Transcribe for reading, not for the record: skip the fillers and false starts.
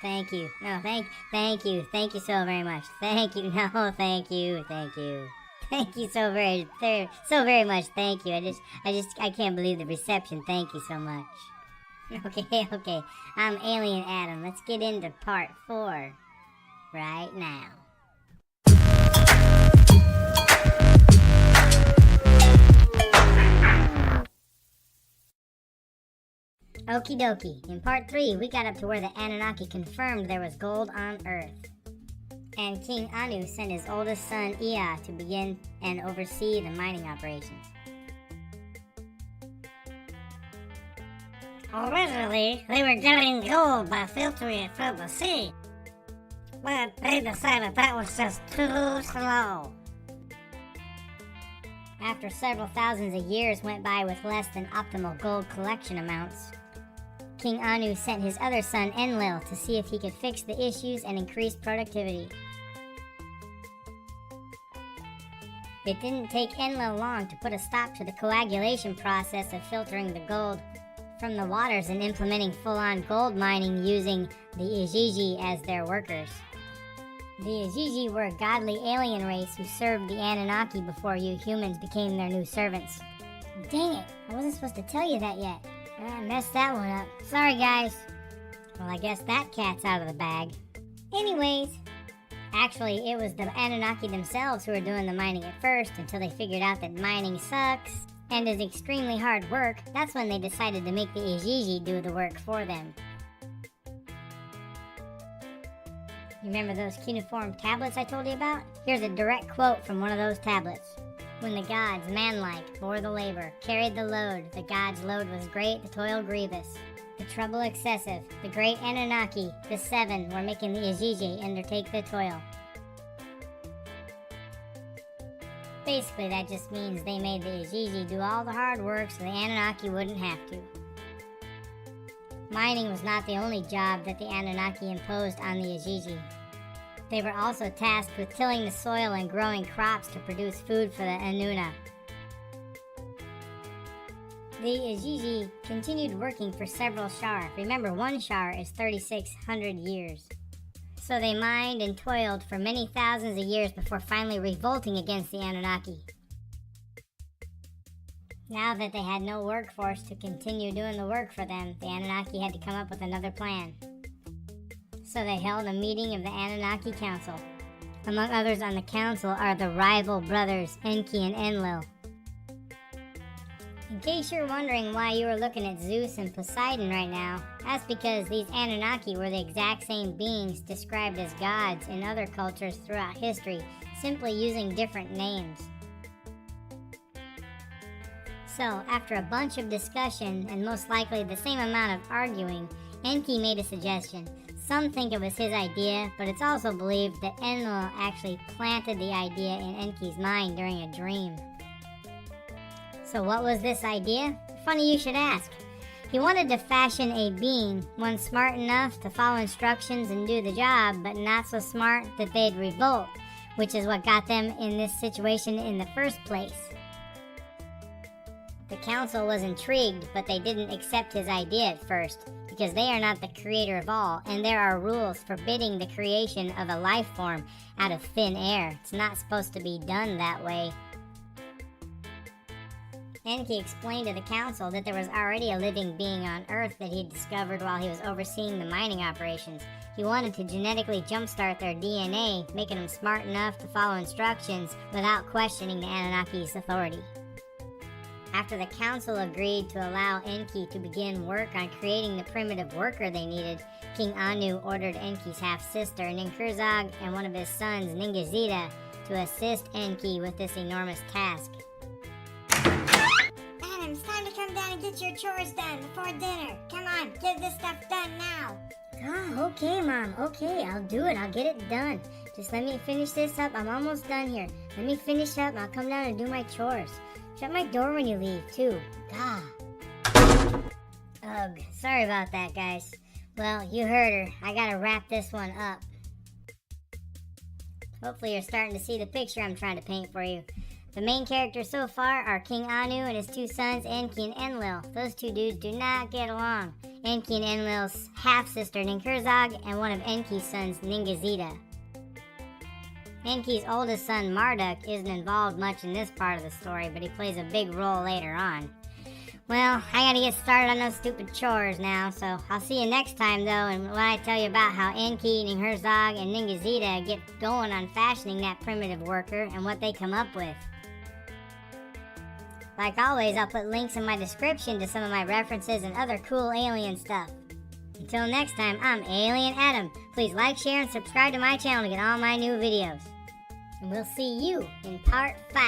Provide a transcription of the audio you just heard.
Thank you. No, thank you. Thank you so very much. Thank you. No, thank you. Thank you. Thank you so very much. Thank you. I can't believe the reception. Thank you so much. Okay. I'm Alien Adam. Let's get into part 4 right now. Okie dokie. In part 3, we got up to where the Anunnaki confirmed there was gold on Earth. And King Anu sent his oldest son, Ea, to begin and oversee the mining operations. Originally, they were getting gold by filtering it from the sea, but they decided that was just too slow. After several thousands of years went by with less than optimal gold collection amounts, King Anu sent his other son, Enlil, to see if he could fix the issues and increase productivity. It didn't take Enlil long to put a stop to the coagulation process of filtering the gold from the waters and implementing full-on gold mining using the Igigi as their workers. The Igigi were a godly alien race who served the Anunnaki before you humans became their new servants. Dang it, I wasn't supposed to tell you that yet. I messed that one up. Sorry, guys. Well, I guess that cat's out of the bag. Anyways, actually, it was the Anunnaki themselves who were doing the mining at first until they figured out that mining sucks and is extremely hard work. That's when they decided to make the Igigi do the work for them. You remember those cuneiform tablets I told you about? Here's a direct quote from one of those tablets. When the gods, manlike, bore the labor, carried the load, the gods' load was great, the toil grievous, the trouble excessive, the great Anunnaki, the 7, were making the Igigi undertake the toil. Basically, that just means they made the Igigi do all the hard work so the Anunnaki wouldn't have to. Mining was not the only job that the Anunnaki imposed on the Igigi. They were also tasked with tilling the soil and growing crops to produce food for the Anunna. The Igigi continued working for several Shar. Remember, one Shar is 3,600 years. So they mined and toiled for many thousands of years before finally revolting against the Anunnaki. Now that they had no workforce to continue doing the work for them, the Anunnaki had to come up with another plan. So they held a meeting of the Anunnaki Council. Among others on the council are the rival brothers Enki and Enlil. In case you're wondering why you were looking at Zeus and Poseidon right now, that's because these Anunnaki were the exact same beings described as gods in other cultures throughout history, simply using different names. So, after a bunch of discussion, and most likely the same amount of arguing, Enki made a suggestion. Some think it was his idea, but it's also believed that Enlil actually planted the idea in Enki's mind during a dream. So what was this idea? Funny you should ask. He wanted to fashion a being, one smart enough to follow instructions and do the job, but not so smart that they'd revolt, which is what got them in this situation in the first place. The council was intrigued, but they didn't accept his idea at first, because they are not the creator of all, and there are rules forbidding the creation of a life form out of thin air. It's not supposed to be done that way. Enki explained to the council that there was already a living being on Earth that he discovered while he was overseeing the mining operations. He wanted to genetically jumpstart their DNA, making them smart enough to follow instructions without questioning the Anunnaki's authority. After the council agreed to allow Enki to begin work on creating the primitive worker they needed, King Anu ordered Enki's half-sister, Ninkhersag, and one of his sons, Ningashzidda, to assist Enki with this enormous task. Adam, it's time to come down and get your chores done before dinner. Come on, get this stuff done now. Oh, okay, Mom. Okay, I'll do it. I'll get it done. Just let me finish this up. I'm almost done here. Let me finish up and I'll come down and do my chores. Shut my door when you leave, too. Gah. Ugh, sorry about that, guys. Well, you heard her. I gotta wrap this one up. Hopefully you're starting to see the picture I'm trying to paint for you. The main characters so far are King Anu and his two sons, Enki and Enlil. Those two dudes do not get along. Enki and Enlil's half-sister Ninkhersag, and one of Enki's sons, Ningashzidda. Enki's oldest son, Marduk, isn't involved much in this part of the story, but he plays a big role later on. Well, I gotta get started on those stupid chores now, so I'll see you next time, though, and when I tell you about how Enki, Ninkhersag, and Ningashzidda get going on fashioning that primitive worker and what they come up with. Like always, I'll put links in my description to some of my references and other cool alien stuff. Until next time, I'm AlienAdaM. Please like, share, and subscribe to my channel to get all my new videos. And we'll see you in part 5.